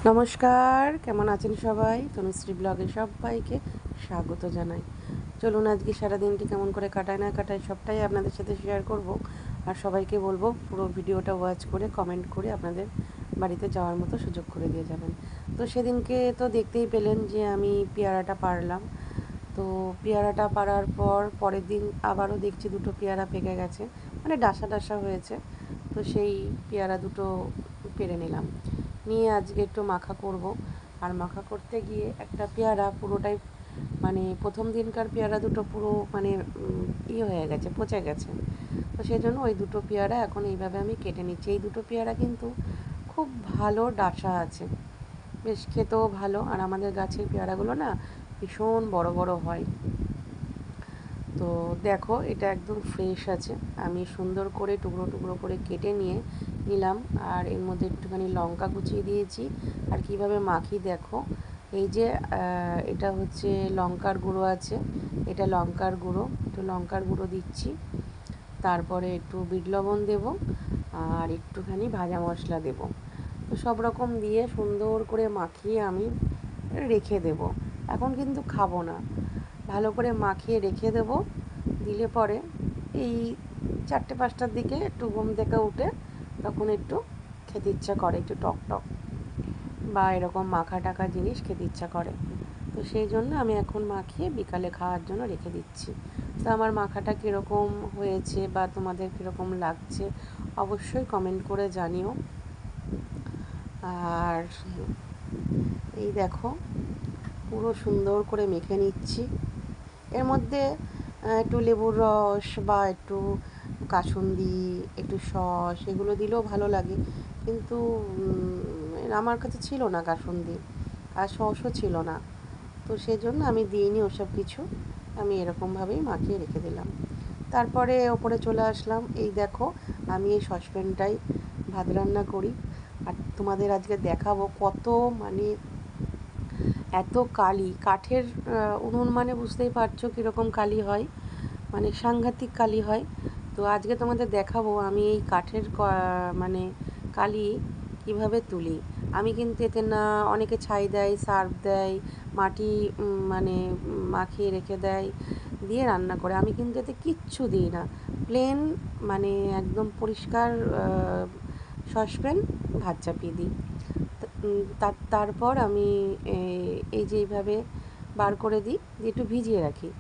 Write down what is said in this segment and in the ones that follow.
নমস্কার, কেমন আছেন সবাই? তনুশ্রী ব্লগে সবাইকে স্বাগত জানাই। চলুন আজকে সারাদিনটি কেমন করে কাটায় না কাটায় সবটাই আপনাদের সাথে শেয়ার করব। আর সবাইকে বলবো পুরো ভিডিওটা ওয়াচ করে কমেন্ট করে আপনাদের বাড়িতে যাওয়ার মতো সুযোগ করে দিয়ে যাবেন। তো সেদিনকে তো দেখতেই পেলেন যে আমি পেয়ারাটা পারলাম। তো পেয়ারাটা পারার পর পরের দিন আবারও দেখছি দুটো পেয়ারা পেকে গেছে, মানে ডাসা ডাসা হয়েছে। তো সেই পেয়ারা দুটো পেরে নিলাম, নিয়ে আজকে একটু মাখা করব। আর মাখা করতে গিয়ে একটা পেয়ারা পুরোটাই, মানে প্রথম দিনকার পেয়ারা দুটো পুরো মানে হয়ে গেছে, পচে গেছে। তো সেই জন্য ওই দুটো পেয়ারা এখন এইভাবে আমি কেটে নিচ্ছি। এই দুটো পেয়ারা কিন্তু খুব ভালো ডাসা আছে, বেশ খেতেও ভালো। আর আমাদের গাছের পেয়ারাগুলো না ভীষণ বড় বড় হয়। তো দেখো এটা একদম ফ্রেশ আছে। আমি সুন্দর করে টুকরো টুকরো করে কেটে নিলাম। আর এর মধ্যে একটুখানি লঙ্কা কুচিয়ে দিয়েছি। আর কিভাবে মাখি দেখো, এই যে এটা হচ্ছে লঙ্কার গুঁড়ো আছে, এটা লঙ্কার গুঁড়ো, একটু লঙ্কার গুঁড়ো দিচ্ছি। তারপরে একটু বিট লবণ দেবো আর একটুখানি ভাজা মশলা দেবো। তো সব রকম দিয়ে সুন্দর করে মাখিয়ে আমি রেখে দেব। এখন কিন্তু খাবো না, ভালো করে মাখিয়ে রেখে দেব। দিলে পরে এই 4টে-5টার দিকে একটু ঘুম থেকে উঠে তখন একটু খেতে ইচ্ছা করে, একটু টক টক বা এরকম মাখা টাকা জিনিস খেতে ইচ্ছা করে। তো সেই জন্য আমি এখন মাখিয়ে বিকালে খাওয়ার জন্য রেখে দিচ্ছি। তো আমার মাখাটা কীরকম হয়েছে বা তোমাদের কীরকম লাগছে অবশ্যই কমেন্ট করে জানিও। আর এই দেখো পুরো সুন্দর করে মেখে নিচ্ছি। এর মধ্যে একটু লেবুর রস বা একটু কাসুন্দি, একটু সস এগুলো দিলেও ভালো লাগে, কিন্তু আমার কাছে ছিল না কাসুন্দি, আর সসও ছিল না। তো সেই জন্য আমি দিইনি ওসব কিছু, আমি এরকমভাবেই মাখিয়ে রেখে দিলাম। তারপরে ওপরে চলে আসলাম। এই দেখো আমি এই সসপ্যানটাই ভাত রান্না করি। আর তোমাদের আজকে দেখাবো কত, মানে এত কালি, কাঠের উনুন মানে বুঝতেই পারছো কীরকম কালি হয়, মানে সাংঘাতিক কালি হয়। তো আজকে তোমাদের দেখাবো আমি এই কাঠের মানে কালি কিভাবে তুলি। আমি কিন্তু এতে না, অনেকে ছাই দেয়, সার্ফ দেয়, মাটি মানে মাখিয়ে রেখে দেয়, দিয়ে রান্না করে। আমি কিন্তু এতে কিচ্ছু দিই না, প্লেন মানে একদম পরিষ্কার সসপ্যান ভাত চাপিয়ে দিই। তারপর আমি এই যে এইভাবে বার করে দিই, দিয়ে একটু ভিজিয়ে রাখি।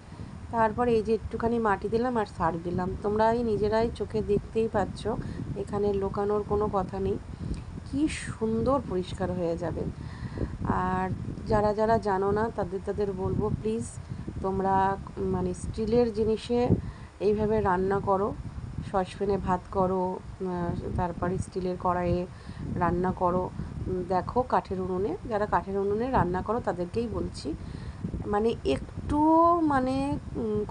তারপর এই যে একটুখানি মাটি দিলাম আর সার্ফ দিলাম। তোমরাই নিজেরাই চোখে দেখতেই পাচ্ছ, এখানে লুকানোর কোনো কথা নেই, কি সুন্দর পরিষ্কার হয়ে যাবে। আর যারা যারা জানো না তাদের বলবো, প্লিজ তোমরা মানে স্টিলের জিনিসে এইভাবে রান্না করো, সসপ্যানে ভাত করো, তারপরে স্টিলের কড়াইয়ে রান্না করো। দেখো কাঠের উনুনে, যারা কাঠের উনুনে রান্না করো তাদেরকেই বলছি, মানে একটুও মানে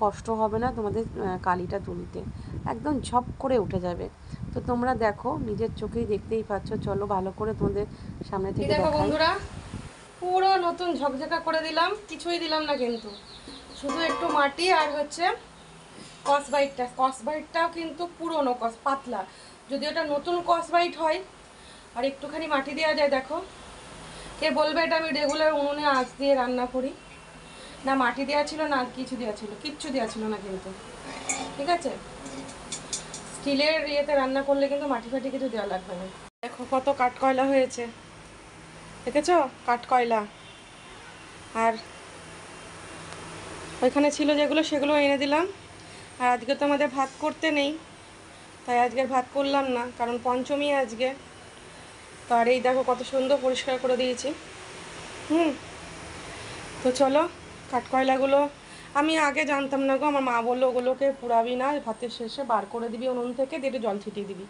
কষ্ট হবে না তোমাদের কালিটা তুলতে, একদম ঝপ করে উঠে যাবে। তো তোমরা দেখো, নিজের চোখেই দেখতেই পাচ্ছ। চলো ভালো করে তোমাদের সামনে থেকে দেখো দেখাই। বন্ধুরা, পুরো নতুন ঝকঝকা করে দিলাম, কিছুই দিলাম না কিন্তু, শুধু একটু মাটি আর হচ্ছে কসবাইটটাও কিন্তু পুরনো পাতলা, যদি ওটা নতুন কসবাইট হয় আর একটুখানি মাটি দেওয়া যায়। দেখো, কে বলবে এটা আমি রেগুলার উনুনে আঁচ দিয়ে রান্না করি? না মাটি দেওয়া ছিল না কিছু দেওয়া ছিল, কিচ্ছু দেওয়া ছিল না কিন্তু, ঠিক আছে? স্টিলের ইয়েতে রান্না করলে কিন্তু মাটি ফাটি কিছু দেওয়া লাগবে না। দেখো কত কাঠকয়লা হয়েছে, দেখেছো? কাঠকয়লা। আর ওইখানে ছিল যেগুলো সেগুলো এনে দিলাম। আর আজকে তো আমাদের ভাত করতে নেই, তাই আজকে ভাত করলাম না, কারণ পঞ্চমী আজকে। তো আর এই দেখো কত সুন্দর পরিষ্কার করে দিয়েছি। তো চলো, কাঠকয়লাগুলো আমি আগে জানতাম না গো, আমার মা বললো ওগুলোকে পুড়াবি না, ভাতের শেষে বার করে দিবি উনুন থেকে, দিয়ে একটু জল ছিটিয়ে দিবি,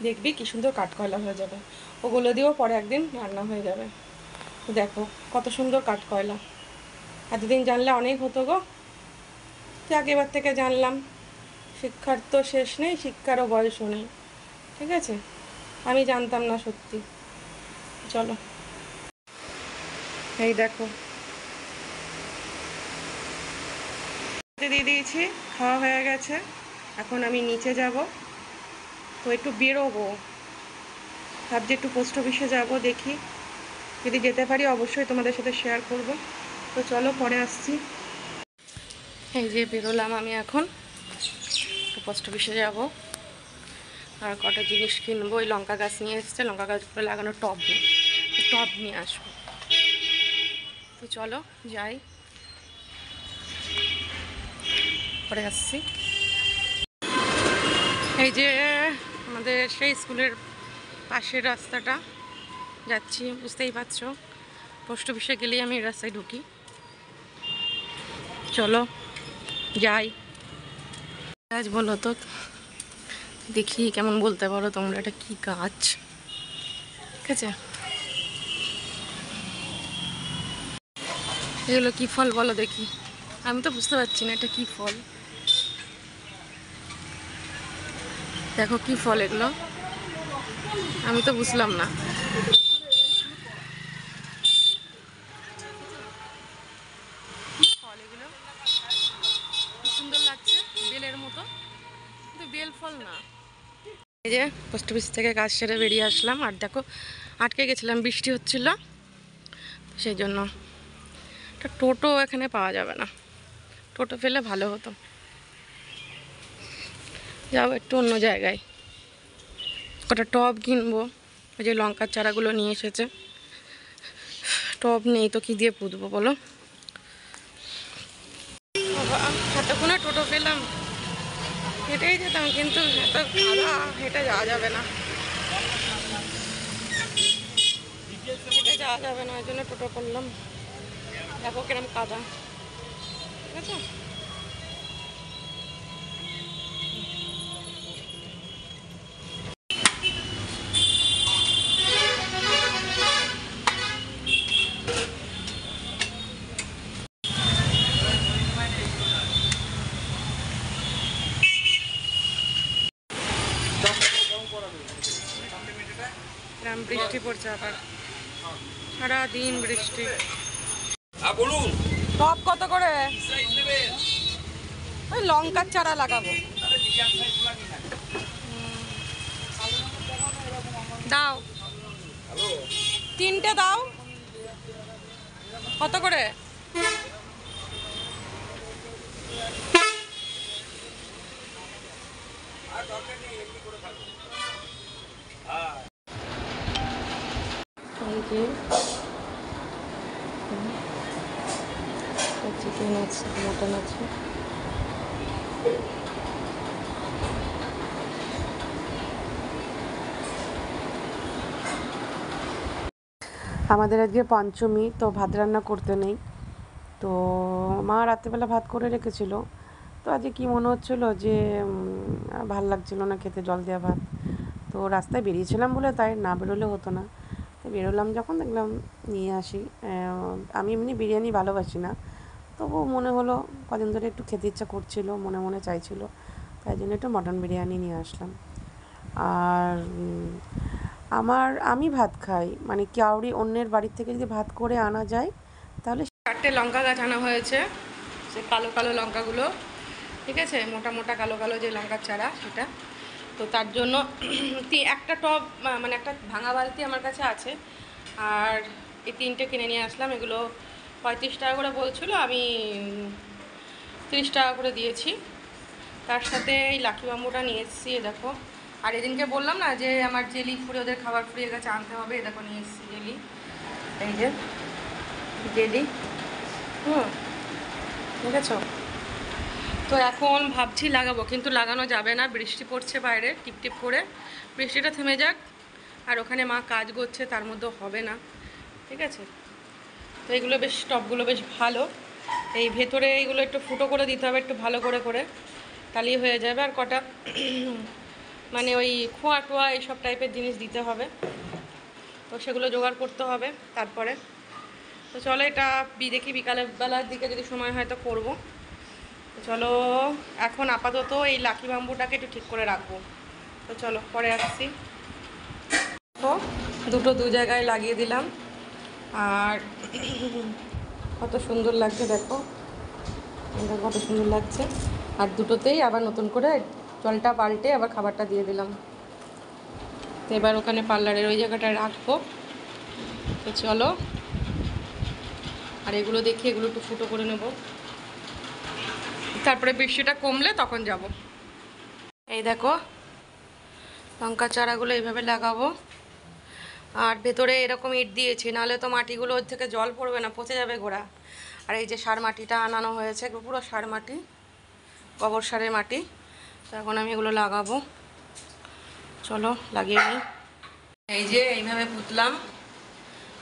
দেখবি কী সুন্দর কাঠকয়লা হয়ে যাবে। ওগুলো দিয়েও পরে একদিন রান্না হয়ে যাবে। দেখো কত সুন্দর কাঠকয়লা, এতদিন জানলে অনেক হতো গো। যাক, এবার থেকে জানলাম। শিক্ষার তো শেষ নেই, শিক্ষারও বয়সও নেই, ঠিক আছে? আমি জানতাম না সত্যি। চলো, এই দেখো দিয়ে দিয়েছি, খাওয়া হয়ে গেছে। এখন আমি নিচে যাব, তো একটু বেরোবো, ভাবছি একটু পোস্ট অফিসে যাবো, দেখি যদি যেতে পারি অবশ্যই তোমাদের সাথে শেয়ার করব। তো চলো পরে আসছি। এই যে বেরোলাম আমি এখন, তো পোস্ট অফিসে যাবো আর কটা জিনিস কিনবো। ওই লঙ্কা গাছ নিয়ে এসছে, লঙ্কা গাছগুলো লাগানো টব নিয়ে, টব নিয়ে আসবো। তো চলো যাই, পরে আসছি। এই যে আমাদের সেই স্কুলের পাশের রাস্তাটা যাচ্ছি, বুঝতেই পারছো। পোস্ট অফিসে গেলেই আমি এই রাস্তায় ঢুকি। চলো যাই। গাছ বলো তো, দেখি কেমন বলতে পারো তোমরা, এটা কি গাছ? ঠিক আছে, এগুলো কি ফল বলো দেখি? আমি তো বুঝতে পারছি না এটা কি ফল। দেখো কি ফল এগুলো, আমি তো বুঝলাম না। কি ফল এগুলো? কি সুন্দর লাগছে, বেলের মতো, কিন্তু বেল ফল না। এই যে পোস্ট অফিস থেকে কাজ সেরে বেরিয়ে আসলাম, আর দেখো আটকে গেছিলাম, বৃষ্টি হচ্ছিল, সেই জন্য। একটা টোটো এখানে পাওয়া যাবে না, টোটো পেলে ভালো হতো। যাও একটু অন্য জায়গায়, কটা টব কিনবো। ওই যে লঙ্কার চারাগুলো নিয়ে এসেছে, টব নেই তো কি দিয়ে পুঁতবো বলো। এতক্ষণে টোটো পেলাম, হেঁটেই যেতাম, কিন্তু এত কাদা, হেঁটে যাওয়া যাবে না, হেঁটে যাওয়া যাবে না, ওই জন্য টোটো করলাম। দেখো কিরম কাদা, ঠিক আছে। এরম বৃষ্টি পড়ছে আবার, সারাদিন বৃষ্টি। বলুন টব কত করে? ওই লঙ্কার চারা লাগাবো। দাও, তিনটে দাও। কত করে? চিকেন আছে, মটন আছে। আমাদের আজকে পঞ্চমী, তো ভাত রান্না করতে নেই। তো মা রাত্রেবেলা ভাত করে রেখেছিল, তো আজকে কি মনে হচ্ছিলো যে ভাল লাগছিলো না খেতে জল দেওয়া ভাত। তো রাস্তায় বেরিয়েছিলাম বলে তাই, না বেরোলে হতো না। তো বেরোলাম যখন, দেখলাম নিয়ে আসি। আমি এমনি বিরিয়ানি ভালোবাসি না, তবুও মনে হলো কদিন ধরে একটু খেতে ইচ্ছা করছিলো, মনে মনে চাইছিলো, তাই জন্য একটু মটন বিরিয়ানি নিয়ে আসলাম। আর আমি ভাত খাই, মানে কাউরি অন্যের বাড়ির থেকে যদি ভাত করে আনা যায় তাহলে। 4টে লঙ্কা গাছ আনা হয়েছে, সে কালো কালো লঙ্কাগুলো, ঠিক আছে, মোটা মোটা কালো কালো যে লঙ্কার চারা সেটা। তো তার জন্য একটা টব, মানে একটা ভাঙা বালতি আমার কাছে আছে, আর এই 3টে কিনে নিয়ে আসলাম। এগুলো 35 টাকা করে বলছিল, আমি 30 টাকা করে দিয়েছি। তার সাথে এই লাকি বাম্বুটা নিয়ে এসেছি, দেখো। আর এদিনকে বললাম না যে আমার জেলি ফুরিয়ে, ওদের খাবার ফুরিয়ে গেছে, আনতে হবে। দেখো নিয়ে এসেছি জেলি, এই যে জেলি, ঠিক আছে। তো এখন ভাবছি লাগাবো, কিন্তু লাগানো যাবে না, বৃষ্টি পড়ছে বাইরে টিপটিপ করে। বৃষ্টিটা থেমে যাক, আর ওখানে মা কাজ করছে, তার মধ্যেও হবে না, ঠিক আছে। তো এগুলো বেশ, টবগুলো বেশ ভালো। এই ভেতরে এইগুলো একটু ফুটো করে দিতে হবে, একটু ভালো করে করে, তাহলেই হয়ে যাবে। আর কটা মানে ওই খোয়া টোয়া এইসব টাইপের জিনিস দিতে হবে, তো সেগুলো জোগাড় করতে হবে তারপরে। তো চলো এটা দেখি বিকালের বেলার দিকে যদি সময় হয় তো করবো। তো চলো এখন আপাতত এই লাকি বাম্বুটাকে একটু ঠিক করে রাখবো। তো চলো পরে আসছি। তো দুটো দু জায়গায় লাগিয়ে দিলাম, আর কত সুন্দর লাগছে দেখো, কত সুন্দর লাগছে। আর দুটোতেই আবার নতুন করে জলটা পাল্টে আবার খাবারটা দিয়ে দিলাম। তো এবার ওখানে পার্লারের ওই জায়গাটায় রাখবো, তো চলো, আর এগুলো দেখি, এগুলো একটু ফুটো করে নেব, তারপরে বৃষ্টিটা কমলে তখন যাব। এই দেখো, লঙ্কা চারাগুলো এইভাবে লাগাবো, আর ভেতরে এরকম ইট দিয়েছি, নাহলে তো মাটিগুলো ওর থেকে জল পড়বে না, পচে যাবে গোড়া। আর এই যে সার মাটিটা আনানো হয়েছে, পুরো সার মাটি, গোবর সারের মাটি। তো এখন আমি এগুলো লাগাবো, চলো লাগিয়ে নিই। এই যে এইভাবে পুঁতলাম,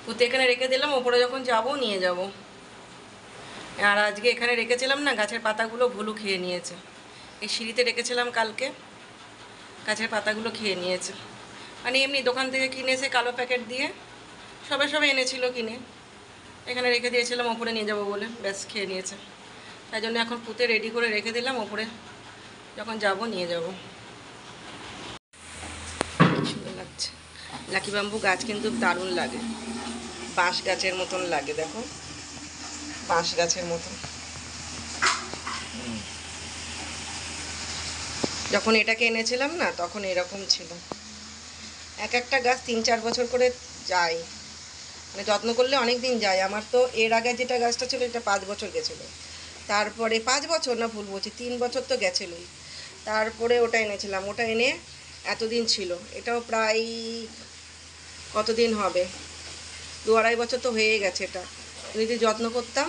পুঁতে এখানে রেখে দিলাম, ওপরে যখন যাব নিয়ে যাব। আর আজকে এখানে রেখেছিলাম না, গাছের পাতাগুলো ভুলু খেয়ে নিয়েছে। এই সিঁড়িতে রেখেছিলাম কালকে, গাছের পাতাগুলো খেয়ে নিয়েছে। মানে এমনি দোকান থেকে কিনেছে কালো প্যাকেট দিয়ে, সবে সবে এনেছিল কিনে, এখানে রেখে দিয়েছিলাম ওপরে নিয়ে যাব বলে, ব্যাস খেয়ে নিয়েছে। তাই জন্য এখন পুঁতে রেডি করে রেখে দিলাম, ওপরে যখন যাব নিয়ে যাব। কি সুন্দর লাগছে, লাকি বাম্বু গাছ কিন্তু দারুণ লাগে, বাঁশ গাছের মতন লাগে, দেখো বাঁশ গাছের মতন। যখন এটাকে এনেছিলাম না, তখন এরকম ছিল। এক একটা গাছ 3-4 বছর করে যায়, মানে যত্ন করলে অনেক দিন যায়। আমার তো এর আগে যেটা গাছটা ছিল, এটা 5 বছর গেছিলো। তারপরে 5 বছর না, ভুল বলছি, 3 বছর তো গেছিলোই। তারপরে ওটা এনেছিলাম, ওটা এনে এতদিন ছিল। এটাও প্রায় কতদিন হবে, 2-2.5 বছর তো হয়ে গেছে। এটা যদি যত্ন করতাম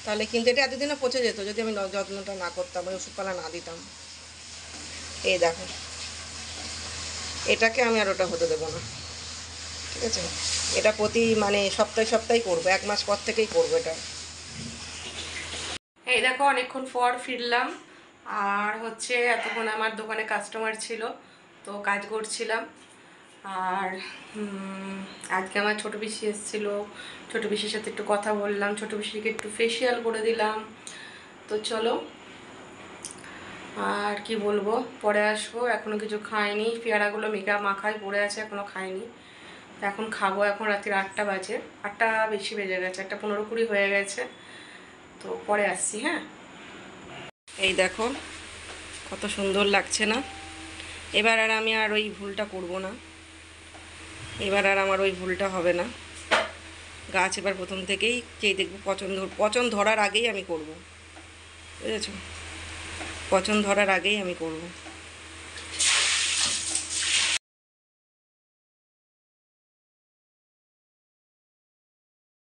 তাহলে কিন্তু এটা এতদিনও পচে যেত, যদি আমি যত্নটা না করতাম, ওই ওষুধপালা না দিতাম। এই দেখো, এটাকে আমি আর ওটা হতে দেবো না, ঠিক আছে? এটা প্রতি মানে সপ্তাহে সপ্তাহে করবো, 1 মাস পর থেকেই করবো এটা। এই দেখো, অনেকক্ষণ পর ফিরলাম। আর হচ্ছে এতক্ষণ আমার দোকানে কাস্টমার ছিল, তো কাজ করছিলাম। আর আজকে আমার ছোটো পিসি এসেছিলো, ছোটো পিসির সাথে একটু কথা বললাম, ছোটো পিসিকে একটু ফেসিয়াল করে দিলাম। তো চলো, আর কি বলবো, পরে আসবো। এখনও কিছু খাইনি, পেয়ারাগুলো মেকআপ মাখায় পড়ে আছে, এখনও খাইনি। তো এখন খাবো, এখন রাত্রির 8টা বাজে, 8টা বেশি বেজে গেছে, 8:15-20 হয়ে গেছে। তো পরে আসছি, হ্যাঁ। এই দেখো কত সুন্দর লাগছে না? এবার আর আমি আর ওই ভুলটা করব না, এবার আর আমার ওই ভুলটা হবে না। গাছ এবার প্রথম থেকেই যেই দেখবো পচন ধরার আগেই আমি করব, বুঝেছো? পচন ধরার আগেই আমি করব।